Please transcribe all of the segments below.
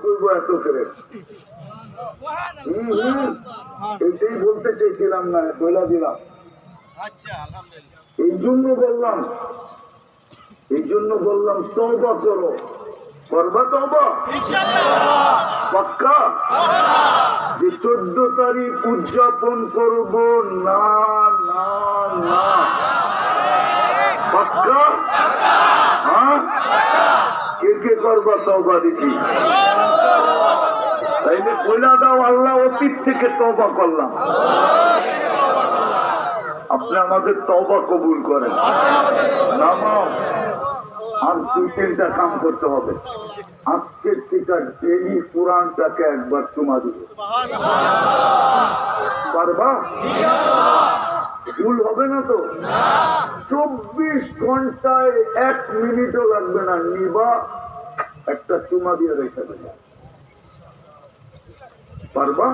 করবো এত করে? এইটাই বলতে চাইছিলাম না, বলে দিলাম। এই জন্য বললাম তওবা করো। করবা তওবা পাক্কা? যে 14 তারিখ উদযাপন করব না না না, পাক্কা? হ্যাঁ, কে কে করবা তওবা দেখি? তাইলে কইলা দাও, আল্লাহ অতীত থেকে তওবা করলাম। আপনি আমাদের তওবা কবুল করেন। নামাও। আর 2-3টা কাম করতে হবে। আজকের থেকে ডেইলি কোরআনটাকে একবার চুমা দিব। পারবা? ভুল হবে না তো? 24 ঘন্টায় 1 মিনিটও লাগবে না, নিবা একটা চুমা দিয়ে রেখে দেবে। পারবা?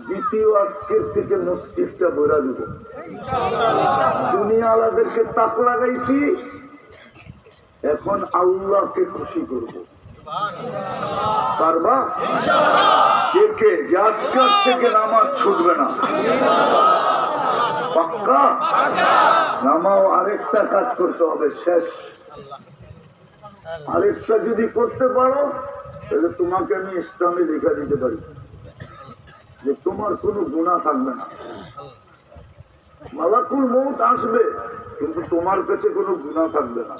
দ্বিতীয়, আজকের থেকে মসজিদটা ভরা দিব। দুনিয়া আলাদেরকে তাক লাগাইছি, এখন আল্লাহকে খুশি করব। পারবা? কে কে যে আজকের থেকে নামাজ ছুটবে না? পাক্কা? নামাও। আরেকটা কাজ করতে হবে, শেষ। আরেকটা যদি করতে পারো তাহলে তোমাকে আমি ইসলামে লেখা দিতে পারি যে তোমার কোনো গুনাহ থাকবে না। মালাকুল মউত আসবে কিন্তু তোমার কাছে কোনো গুনাহ থাকবে না।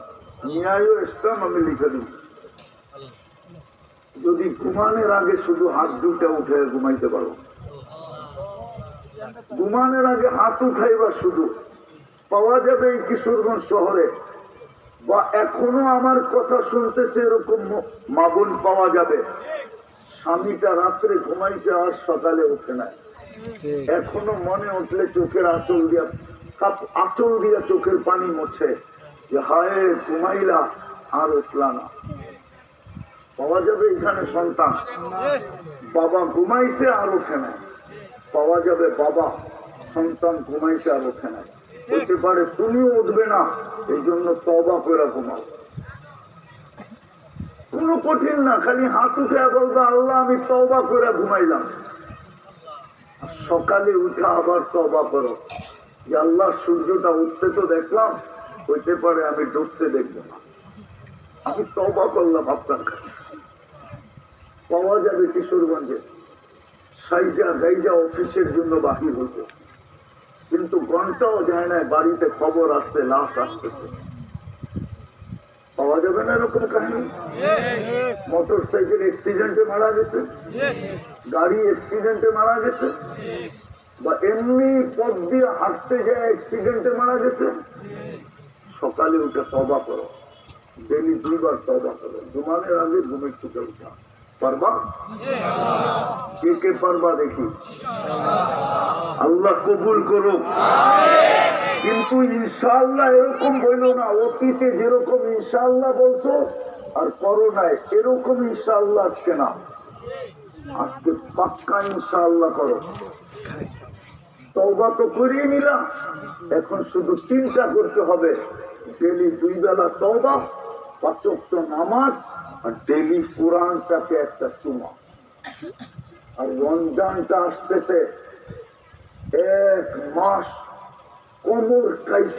ন্যায় ও ইসলাম আমি লিখে দিব। যদি ঘুমানোর আগে শুধু হাত দুটা উঠে ঘুমাইতে পারো, ঘুমানোর আগে হাত উঠাইবা শুধু, পাওয়া যাবে এই কিশোরগঞ্জ শহরে, বা এখনো আমার কথা শুনতেছে এরকম মা বোন পাওয়া যাবে, স্বামীটা রাত্রে ঘুমাইছে আর সকালে উঠে নাই। এখনো মনে উঠলে চোখের আঁচল দিয়া চোখের পানি মোছে যে হায় ঘুমাইলা আর উঠলা না। পাওয়া যাবে এখানে সন্তান, বাবা ঘুমাইছে আর উঠে নাই। পাওয়া যাবে বাবা সন্তান ঘুমাইছে আর উঠে নাই। হতে পারে তুমিও উঠবে না, এই জন্য তওবা করে ঘুমাও। কোনো কঠিন না, খালি হাত উঠে বলবে আল্লাহ আমি তওবা করে ঘুমাইলাম। সকালে উঠে আবার তওবা করো যে আল্লাহ সূর্যটা উঠতে তো দেখলাম, হইতে পারে আমি ডুবতে দেখবো না, আমি তওবা করলাম আপনার কাছে। পাওয়া যাবে কিশোরগঞ্জে সাইজা গাইজা অফিসের জন্য বাহির হয়েছে, কিন্তু ঘন্টাও যায় না, বাড়িতে খবর আসছে লাশ আসতেছে। পাওয়া যাবে না এরকম কাহিনী? মোটর সাইকেল অ্যাক্সিডেন্টে মারা গেছে, গাড়ি অ্যাক্সিডেন্টে মারা গেছে, বা এমনি পথ দিয়ে হাঁটতে যায় অ্যাক্সিডেন্টে মারা গেছে। সকালে উঠে তওবা করো, ডেলি 2 বার তওবা করো। ঘুমানোর আগে ঘুমের থেকে উঠা। পারবা? কে কে পারবা দেখি? আল্লাহ কবুল করুক। কিন্তু ইনশাআল্লাহ এরকম বইল না, অতীতে যেরকম ইনশাআল্লাহ বলছো আর করো নাই এরকম ইনশাআল্লাহ আজকে না, আজকে পাক্কা ইনশাআল্লাহ করো। তওবা তো করিয়ে নিলাম, এখন শুধু চিন্তা করতে হবে ডেলি 2 বেলা তওবা, 5 ওয়াক্ত নামাজ, আর ডেলি কোরআনটাকে একটা চুমা। আর রমজানটা আসতেছে, 1 মাস কোমর কাইসা